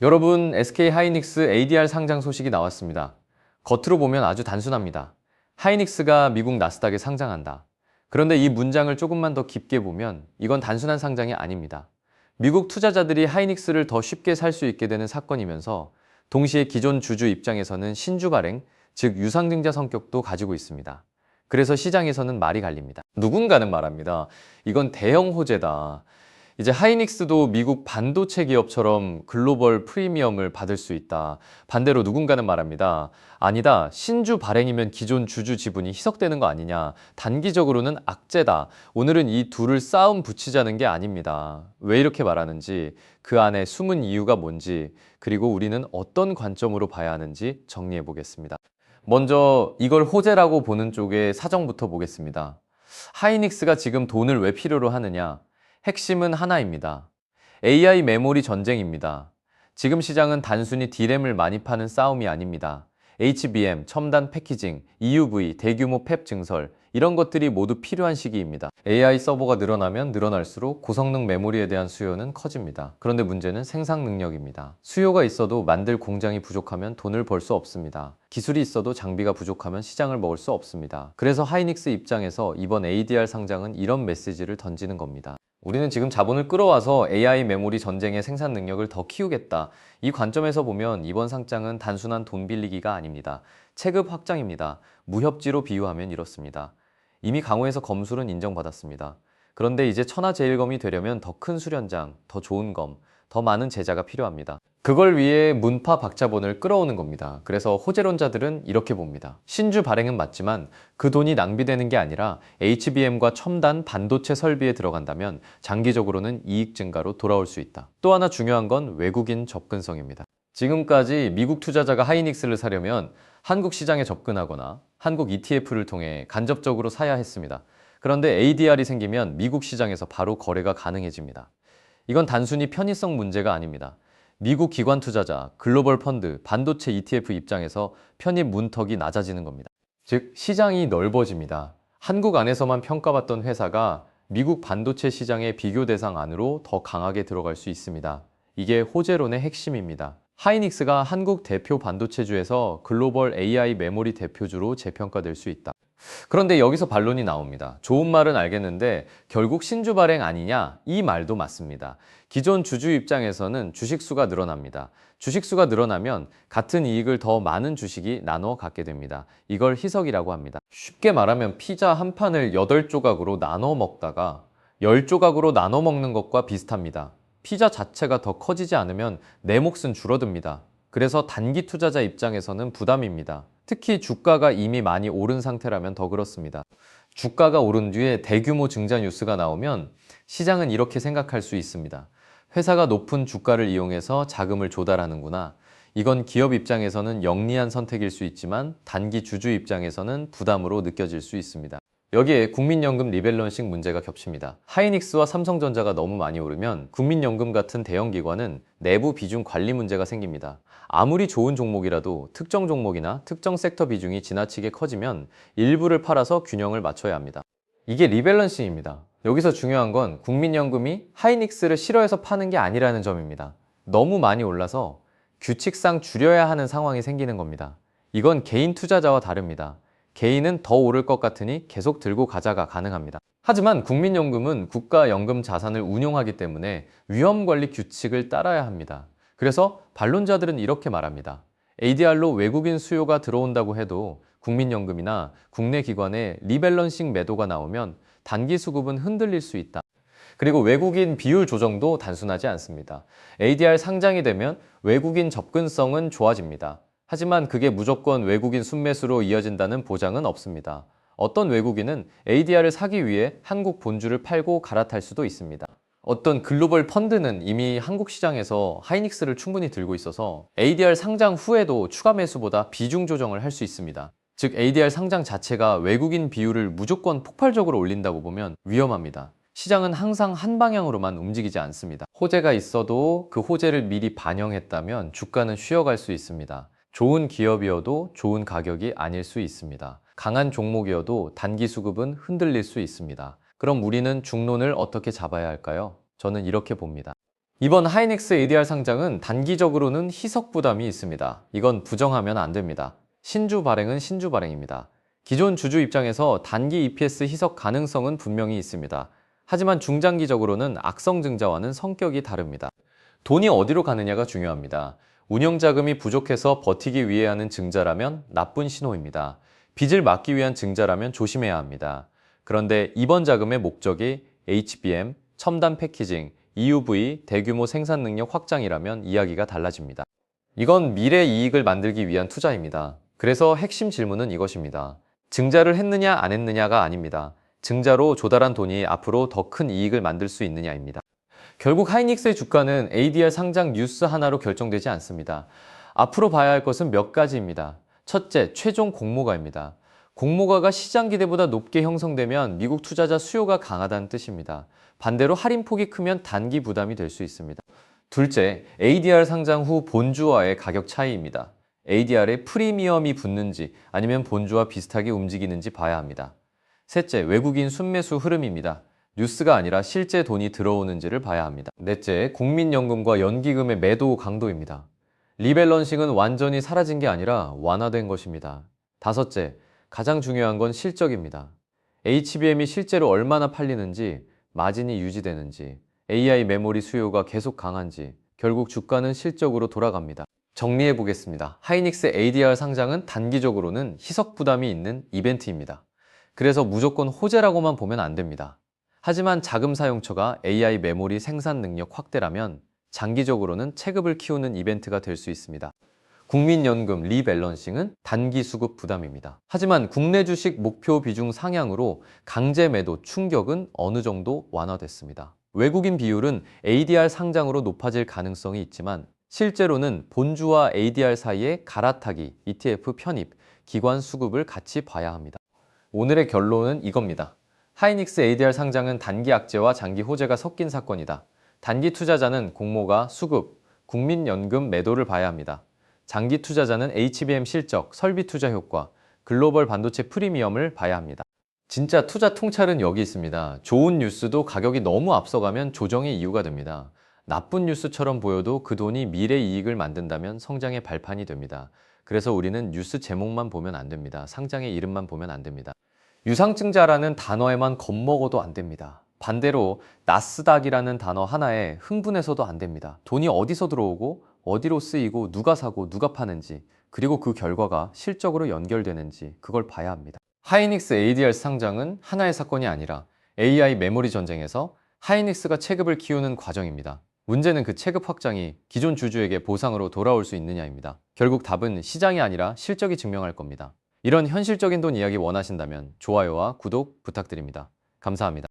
여러분, SK하이닉스 ADR 상장 소식이 나왔습니다. 겉으로 보면 아주 단순합니다. 하이닉스가 미국 나스닥에 상장한다. 그런데 이 문장을 조금만 더 깊게 보면 이건 단순한 상장이 아닙니다. 미국 투자자들이 하이닉스를 더 쉽게 살 수 있게 되는 사건이면서 동시에 기존 주주 입장에서는 신주 발행, 즉 유상증자 성격도 가지고 있습니다. 그래서 시장에서는 말이 갈립니다. 누군가는 말합니다. 이건 대형 호재다. 이제 하이닉스도 미국 반도체 기업처럼 글로벌 프리미엄을 받을 수 있다. 반대로 누군가는 말합니다. 아니다. 신주 발행이면 기존 주주 지분이 희석되는 거 아니냐. 단기적으로는 악재다. 오늘은 이 둘을 싸움 붙이자는 게 아닙니다. 왜 이렇게 말하는지, 그 안에 숨은 이유가 뭔지, 그리고 우리는 어떤 관점으로 봐야 하는지 정리해 보겠습니다. 먼저 이걸 호재라고 보는 쪽의 사정부터 보겠습니다. 하이닉스가 지금 돈을 왜 필요로 하느냐? 핵심은 하나입니다. AI 메모리 전쟁입니다. 지금 시장은 단순히 D램을 많이 파는 싸움이 아닙니다. HBM, 첨단 패키징, EUV, 대규모 팹 증설, 이런 것들이 모두 필요한 시기입니다. AI 서버가 늘어나면 늘어날수록 고성능 메모리에 대한 수요는 커집니다. 그런데 문제는 생산 능력입니다. 수요가 있어도 만들 공장이 부족하면 돈을 벌 수 없습니다. 기술이 있어도 장비가 부족하면 시장을 먹을 수 없습니다. 그래서 하이닉스 입장에서 이번 ADR 상장은 이런 메시지를 던지는 겁니다. 우리는 지금 자본을 끌어와서 AI 메모리 전쟁의 생산 능력을 더 키우겠다. 이 관점에서 보면 이번 상장은 단순한 돈 빌리기가 아닙니다. 체급 확장입니다. 무협지로 비유하면 이렇습니다. 이미 강호에서 검술은 인정받았습니다. 그런데 이제 천하제일검이 되려면 더 큰 수련장, 더 좋은 검, 더 많은 제자가 필요합니다. 그걸 위해 문파 박자본을 끌어오는 겁니다. 그래서 호재론자들은 이렇게 봅니다. 신주 발행은 맞지만 그 돈이 낭비되는 게 아니라 HBM과 첨단 반도체 설비에 들어간다면 장기적으로는 이익 증가로 돌아올 수 있다. 또 하나 중요한 건 외국인 접근성입니다. 지금까지 미국 투자자가 하이닉스를 사려면 한국 시장에 접근하거나 한국 ETF를 통해 간접적으로 사야 했습니다. 그런데 ADR이 생기면 미국 시장에서 바로 거래가 가능해집니다. 이건 단순히 편의성 문제가 아닙니다. 미국 기관 투자자, 글로벌 펀드, 반도체 ETF 입장에서 편입 문턱이 낮아지는 겁니다. 즉, 시장이 넓어집니다. 한국 안에서만 평가받던 회사가 미국 반도체 시장의 비교 대상 안으로 더 강하게 들어갈 수 있습니다. 이게 호재론의 핵심입니다. 하이닉스가 한국 대표 반도체주에서 글로벌 AI 메모리 대표주로 재평가될 수 있다. 그런데 여기서 반론이 나옵니다. 좋은 말은 알겠는데 결국 신주 발행 아니냐? 이 말도 맞습니다. 기존 주주 입장에서는 주식수가 늘어납니다. 주식수가 늘어나면 같은 이익을 더 많은 주식이 나눠 갖게 됩니다. 이걸 희석이라고 합니다. 쉽게 말하면 피자 한 판을 8조각으로 나눠 먹다가 10조각으로 나눠 먹는 것과 비슷합니다. 피자 자체가 더 커지지 않으면 내 몫은 줄어듭니다. 그래서 단기 투자자 입장에서는 부담입니다. 특히 주가가 이미 많이 오른 상태라면 더 그렇습니다. 주가가 오른 뒤에 대규모 증자 뉴스가 나오면 시장은 이렇게 생각할 수 있습니다. 회사가 높은 주가를 이용해서 자금을 조달하는구나. 이건 기업 입장에서는 영리한 선택일 수 있지만 단기 주주 입장에서는 부담으로 느껴질 수 있습니다. 여기에 국민연금 리밸런싱 문제가 겹칩니다. 하이닉스와 삼성전자가 너무 많이 오르면 국민연금 같은 대형 기관은 내부 비중 관리 문제가 생깁니다. 아무리 좋은 종목이라도 특정 종목이나 특정 섹터 비중이 지나치게 커지면 일부를 팔아서 균형을 맞춰야 합니다. 이게 리밸런싱입니다. 여기서 중요한 건 국민연금이 하이닉스를 싫어해서 파는 게 아니라는 점입니다. 너무 많이 올라서 규칙상 줄여야 하는 상황이 생기는 겁니다. 이건 개인 투자자와 다릅니다. 개인은 더 오를 것 같으니 계속 들고 가자가 가능합니다. 하지만 국민연금은 국가연금 자산을 운용하기 때문에 위험관리 규칙을 따라야 합니다. 그래서 반론자들은 이렇게 말합니다. ADR로 외국인 수요가 들어온다고 해도 국민연금이나 국내 기관에 리밸런싱 매도가 나오면 단기 수급은 흔들릴 수 있다. 그리고 외국인 비율 조정도 단순하지 않습니다. ADR 상장이 되면 외국인 접근성은 좋아집니다. 하지만 그게 무조건 외국인 순매수로 이어진다는 보장은 없습니다. 어떤 외국인은 ADR을 사기 위해 한국 본주를 팔고 갈아탈 수도 있습니다. 어떤 글로벌 펀드는 이미 한국 시장에서 하이닉스를 충분히 들고 있어서 ADR 상장 후에도 추가 매수보다 비중 조정을 할 수 있습니다. 즉 ADR 상장 자체가 외국인 비율을 무조건 폭발적으로 올린다고 보면 위험합니다. 시장은 항상 한 방향으로만 움직이지 않습니다. 호재가 있어도 그 호재를 미리 반영했다면 주가는 쉬어갈 수 있습니다. 좋은 기업이어도 좋은 가격이 아닐 수 있습니다. 강한 종목이어도 단기 수급은 흔들릴 수 있습니다. 그럼 우리는 중론을 어떻게 잡아야 할까요? 저는 이렇게 봅니다. 이번 하이닉스 ADR 상장은 단기적으로는 희석 부담이 있습니다. 이건 부정하면 안 됩니다. 신주 발행은 신주 발행입니다. 기존 주주 입장에서 단기 EPS 희석 가능성은 분명히 있습니다. 하지만 중장기적으로는 악성 증자와는 성격이 다릅니다. 돈이 어디로 가느냐가 중요합니다. 운영자금이 부족해서 버티기 위해 하는 증자라면 나쁜 신호입니다. 빚을 막기 위한 증자라면 조심해야 합니다. 그런데 이번 자금의 목적이 HBM, 첨단 패키징, EUV, 대규모 생산 능력 확장이라면 이야기가 달라집니다. 이건 미래 이익을 만들기 위한 투자입니다. 그래서 핵심 질문은 이것입니다. 증자를 했느냐 안 했느냐가 아닙니다. 증자로 조달한 돈이 앞으로 더 큰 이익을 만들 수 있느냐입니다. 결국 하이닉스의 주가는 ADR 상장 뉴스 하나로 결정되지 않습니다. 앞으로 봐야 할 것은 몇 가지입니다. 첫째, 최종 공모가입니다. 공모가가 시장 기대보다 높게 형성되면 미국 투자자 수요가 강하다는 뜻입니다. 반대로 할인폭이 크면 단기 부담이 될 수 있습니다. 둘째, ADR 상장 후 본주와의 가격 차이입니다. ADR에 프리미엄이 붙는지 아니면 본주와 비슷하게 움직이는지 봐야 합니다. 셋째, 외국인 순매수 흐름입니다. 뉴스가 아니라 실제 돈이 들어오는지를 봐야 합니다. 넷째, 국민연금과 연기금의 매도 강도입니다. 리밸런싱은 완전히 사라진 게 아니라 완화된 것입니다. 다섯째, 가장 중요한 건 실적입니다. HBM이 실제로 얼마나 팔리는지, 마진이 유지되는지, AI 메모리 수요가 계속 강한지, 결국 주가는 실적으로 돌아갑니다. 정리해 보겠습니다. 하이닉스 ADR 상장은 단기적으로는 희석 부담이 있는 이벤트입니다. 그래서 무조건 호재라고만 보면 안 됩니다. 하지만 자금 사용처가 AI 메모리 생산 능력 확대라면 장기적으로는 체급을 키우는 이벤트가 될 수 있습니다. 국민연금 리밸런싱은 단기 수급 부담입니다. 하지만 국내 주식 목표 비중 상향으로 강제 매도 충격은 어느 정도 완화됐습니다. 외국인 비율은 ADR 상장으로 높아질 가능성이 있지만 실제로는 본주와 ADR 사이에 갈아타기, ETF 편입, 기관 수급을 같이 봐야 합니다. 오늘의 결론은 이겁니다. 하이닉스 ADR 상장은 단기 악재와 장기 호재가 섞인 사건이다. 단기 투자자는 공모가, 수급, 국민연금 매도를 봐야 합니다. 장기 투자자는 HBM 실적, 설비 투자 효과, 글로벌 반도체 프리미엄을 봐야 합니다. 진짜 투자 통찰은 여기 있습니다. 좋은 뉴스도 가격이 너무 앞서가면 조정의 이유가 됩니다. 나쁜 뉴스처럼 보여도 그 돈이 미래 이익을 만든다면 성장의 발판이 됩니다. 그래서 우리는 뉴스 제목만 보면 안 됩니다. 상장의 이름만 보면 안 됩니다. 유상증자라는 단어에만 겁먹어도 안 됩니다. 반대로 나스닥이라는 단어 하나에 흥분해서도 안 됩니다. 돈이 어디서 들어오고 어디로 쓰이고 누가 사고 누가 파는지 그리고 그 결과가 실적으로 연결되는지 그걸 봐야 합니다. 하이닉스 ADR 상장은 하나의 사건이 아니라 AI 메모리 전쟁에서 하이닉스가 체급을 키우는 과정입니다. 문제는 그 체급 확장이 기존 주주에게 보상으로 돌아올 수 있느냐입니다. 결국 답은 시장이 아니라 실적이 증명할 겁니다. 이런 현실적인 돈 이야기 원하신다면 좋아요와 구독 부탁드립니다. 감사합니다.